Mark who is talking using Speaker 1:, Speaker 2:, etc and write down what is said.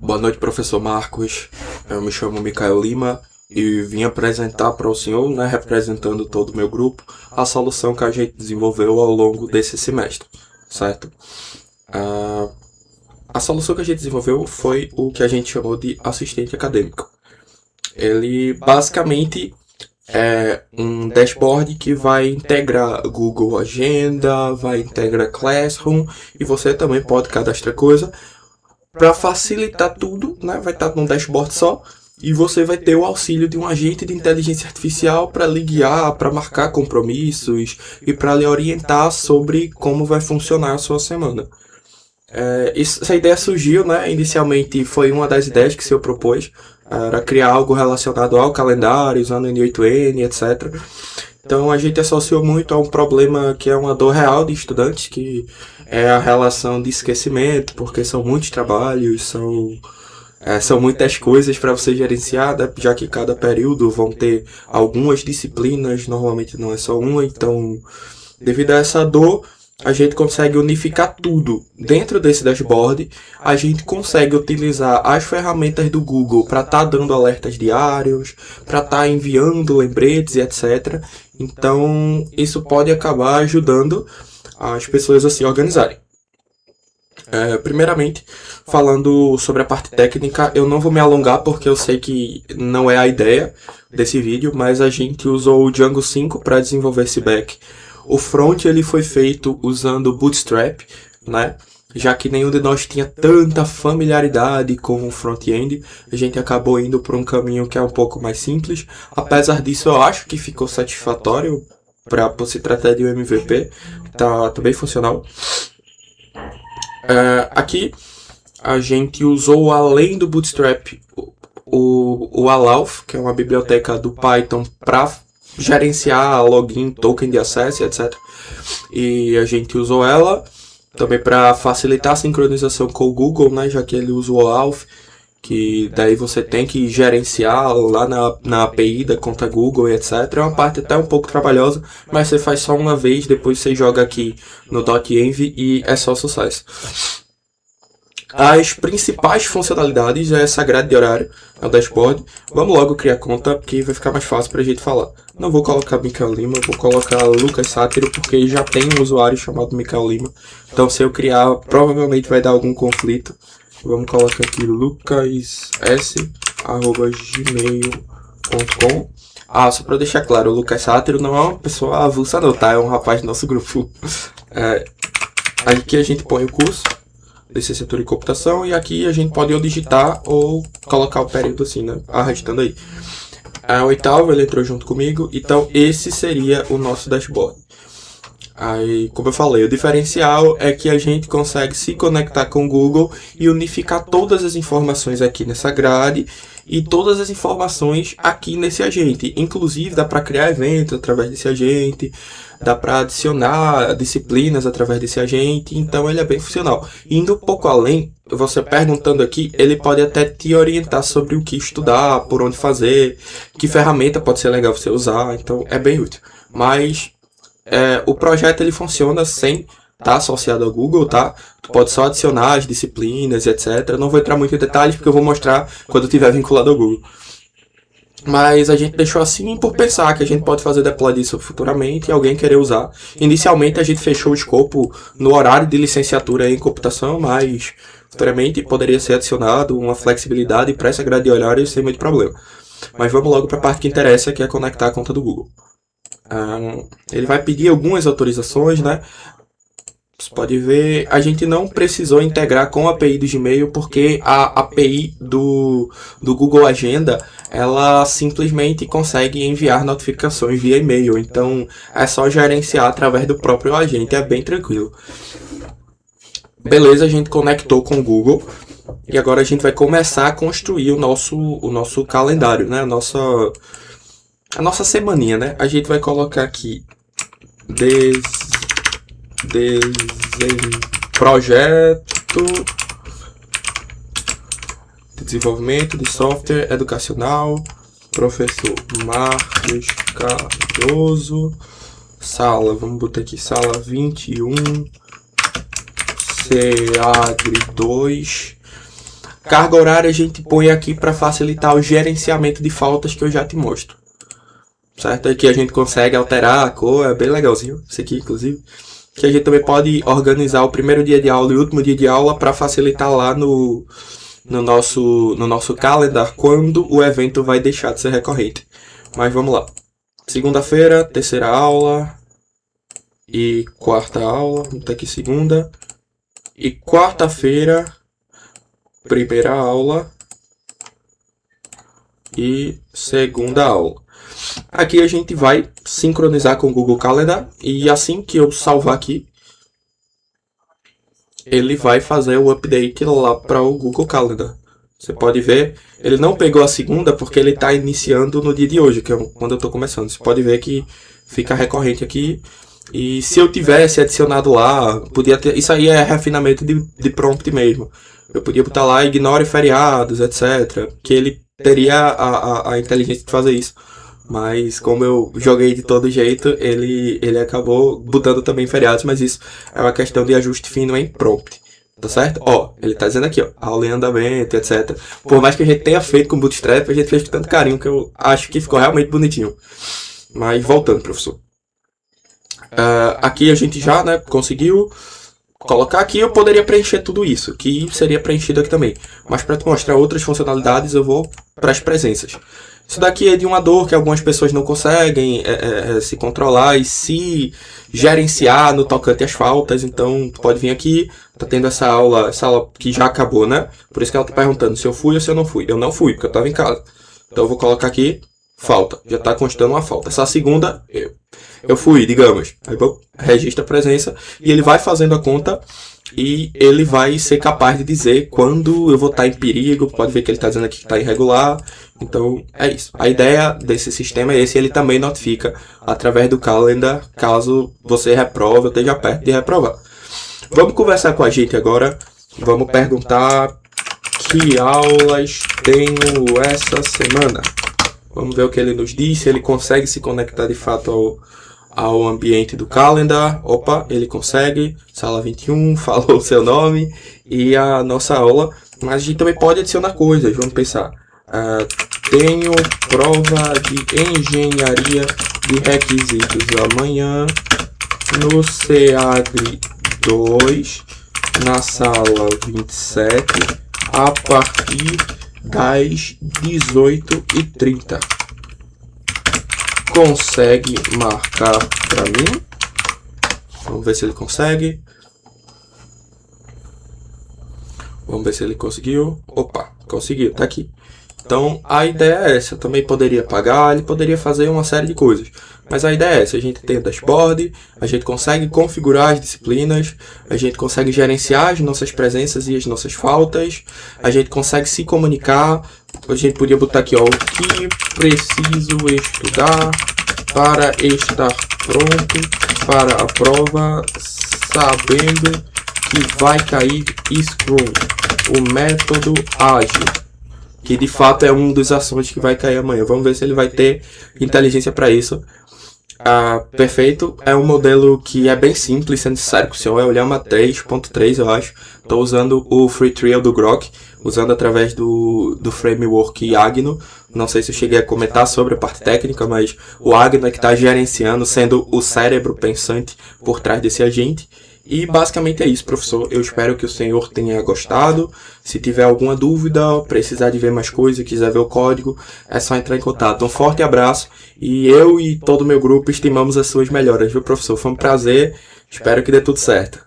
Speaker 1: Boa noite, professor Marcos. Eu me chamo Micael Lima e vim apresentar para o senhor, né, representando todo o meu grupo, a solução que a gente desenvolveu ao longo desse semestre, certo? A solução que a gente desenvolveu foi o que a gente chamou de assistente acadêmico. Ele basicamente é um dashboard que vai integrar Google Agenda, vai integrar Classroom e você também pode cadastrar coisa para facilitar tudo, né? Vai estar num dashboard só e você vai ter o auxílio de um agente de inteligência artificial para lhe guiar, para marcar compromissos e para lhe orientar sobre como vai funcionar a sua semana. Essa ideia surgiu, né? Inicialmente foi uma das ideias que o senhor propôs, era criar algo relacionado ao calendário, usando N8N, etc. Então a gente associou muito a um problema que é uma dor real de estudantes, que é a relação de esquecimento, porque são muitos trabalhos, são muitas coisas para você gerenciar, né? Já que cada período vão ter algumas disciplinas, normalmente não é só uma, então devido a essa dor, a gente consegue unificar tudo dentro desse dashboard, a gente consegue utilizar as ferramentas do Google para estar dando alertas diários, para estar enviando lembretes e etc. Então, isso pode acabar ajudando as pessoas a se organizarem. Primeiramente, falando sobre a parte técnica, eu não vou me alongar porque eu sei que não é a ideia desse vídeo, mas a gente usou o Django 5 para desenvolver esse back. O front ele foi feito usando Bootstrap, né? Já que nenhum de nós tinha tanta familiaridade com o front-end, a gente acabou indo por um caminho que é um pouco mais simples. Apesar disso, eu acho que ficou satisfatório para se tratar de um MVP. Tá bem funcional. Aqui a gente usou, além do Bootstrap, o Allow, que é uma biblioteca do Python para gerenciar login, token de acesso, etc. E a gente usou ela também para facilitar a sincronização com o Google, né, já que ele usa o OAuth, que daí você tem que gerenciar lá na API da conta Google, etc. É uma parte até um pouco trabalhosa, mas você faz só uma vez, depois você joga aqui no .env e é só sucesso. As principais funcionalidades é essa grade de horário, é o dashboard. Vamos logo criar conta, que vai ficar mais fácil pra gente falar. Não vou colocar Micael Lima, vou colocar Lucas Sátiro, porque já tem um usuário chamado Micael Lima. Então se eu criar, provavelmente vai dar algum conflito. Vamos colocar aqui lucas@gmail.com. Só pra deixar claro, o Lucas Sátiro não é uma pessoa avulsa não, tá? É um rapaz do nosso grupo. Aqui a gente põe o curso, licenciatura em computação, e aqui a gente pode ou digitar ou colocar o período assim, né? Arrastando aí. O oitavo ele entrou junto comigo, então esse seria o nosso dashboard. Aí, como eu falei, o diferencial é que a gente consegue se conectar com o Google e unificar todas as informações aqui nessa grade e todas as informações aqui nesse agente. Inclusive, dá para criar eventos através desse agente, dá para adicionar disciplinas através desse agente, então ele é bem funcional. Indo um pouco além, você perguntando aqui, ele pode até te orientar sobre o que estudar, por onde fazer, que ferramenta pode ser legal você usar, então é bem útil. Mas o projeto ele funciona sem estar associado ao Google, tá? Tu pode só adicionar as disciplinas, etc. Não vou entrar muito em detalhes porque eu vou mostrar quando estiver vinculado ao Google. Mas a gente deixou assim por pensar que a gente pode fazer deploy disso futuramente e alguém querer usar. Inicialmente a gente fechou o escopo no horário de licenciatura em computação, mas futuramente poderia ser adicionado uma flexibilidade para essa grade de horário sem muito problema. Mas vamos logo para a parte que interessa, que é conectar a conta do Google. Ele vai pedir algumas autorizações, né? Você pode ver, a gente não precisou integrar com a API do Gmail, porque a API do Google Agenda, ela simplesmente consegue enviar notificações via e-mail. Então, é só gerenciar através do próprio agente, é bem tranquilo. Beleza, a gente conectou com o Google. E agora a gente vai começar a construir o nosso calendário, né? A nossa semaninha, né? A gente vai colocar aqui projeto de desenvolvimento de software educacional, professor Marcos Cardoso, sala, vamos botar aqui sala 21, CAGRI 2. Carga horária a gente põe aqui para facilitar o gerenciamento de faltas que eu já te mostro. Certo? Aqui a gente consegue alterar a cor, é bem legalzinho. Isso aqui, inclusive. Que a gente também pode organizar o primeiro dia de aula e o último dia de aula para facilitar lá no nosso calendar quando o evento vai deixar de ser recorrente. Mas vamos lá. Segunda-feira, terceira aula e quarta aula. Vamos ter aqui segunda. E quarta-feira, primeira aula e segunda aula. Aqui a gente vai sincronizar com o Google Calendar e assim que eu salvar aqui, ele vai fazer o update lá para o Google Calendar. Você pode ver, ele não pegou a segunda porque ele está iniciando no dia de hoje, que é quando eu estou começando. Você pode ver que fica recorrente aqui. E se eu tivesse adicionado lá, podia ter. Isso aí é refinamento de prompt mesmo. Eu podia botar lá ignore feriados, etc. Que ele teria a inteligência de fazer isso. Mas como eu joguei de todo jeito, ele acabou botando também feriados, mas isso é uma questão de ajuste fino em prompt. Tá certo? Ó, ele tá dizendo aqui, ó, aula em andamento, etc. Por mais que a gente tenha feito com Bootstrap, a gente fez com tanto carinho que eu acho que ficou realmente bonitinho. Mas voltando, professor. Aqui a gente já, né, conseguiu colocar aqui. Eu poderia preencher tudo isso, que seria preenchido aqui também. Mas para te mostrar outras funcionalidades, eu vou para as presenças. Isso daqui é de uma dor que algumas pessoas não conseguem se controlar e se gerenciar no tocante às faltas. Então, tu pode vir aqui, tá tendo essa aula que já acabou, né? Por isso que ela tá perguntando se eu fui ou se eu não fui. Eu não fui, porque eu tava em casa. Então, eu vou colocar aqui, falta. Já tá constando uma falta. Essa segunda, eu fui, digamos. Aí, registra a presença e ele vai fazendo a conta. E ele vai ser capaz de dizer quando eu vou estar em perigo. Pode ver que ele está dizendo aqui que está irregular. Então, é isso. A ideia desse sistema é esse. Ele também notifica através do calendar caso você reprove ou esteja perto de reprovar. Vamos conversar com a gente agora. Vamos perguntar que aulas tenho essa semana. Vamos ver o que ele nos diz. Se ele consegue se conectar de fato ao ambiente do calendar. Opa, ele consegue. Sala 21, falou o seu nome e a nossa aula. Mas a gente também pode adicionar coisas. Vamos pensar. Tenho prova de engenharia de requisitos amanhã no SEAGRE 2, na sala 27, a partir das 18h30. Consegue marcar para mim? Vamos ver se ele consegue. Vamos ver se ele conseguiu. Opa, conseguiu, tá aqui. Então a ideia é essa. Eu também poderia pagar, ele poderia fazer uma série de coisas. Mas a ideia é essa. A gente tem o dashboard, a gente consegue configurar as disciplinas, a gente consegue gerenciar as nossas presenças e as nossas faltas, a gente consegue se comunicar. A gente podia botar aqui, ó, o que preciso estudar para estar pronto para a prova, sabendo que vai cair Scrum, o método ágil, que de fato é um dos assuntos que vai cair amanhã. Vamos ver se ele vai ter inteligência para isso. Perfeito, é um modelo que é bem simples, sendo sincero com o senhor, é o Llama 3.3, eu acho. Estou usando o Free Trial do Grok, usando através do framework Agno. Não sei se eu cheguei a comentar sobre a parte técnica, mas o Agno é que está gerenciando, sendo o cérebro pensante por trás desse agente. E basicamente é isso, professor. Eu espero que o senhor tenha gostado. Se tiver alguma dúvida, precisar de ver mais coisas, quiser ver o código, é só entrar em contato. Um forte abraço e eu e todo o meu grupo estimamos as suas melhoras, viu, professor? Foi um prazer. Espero que dê tudo certo.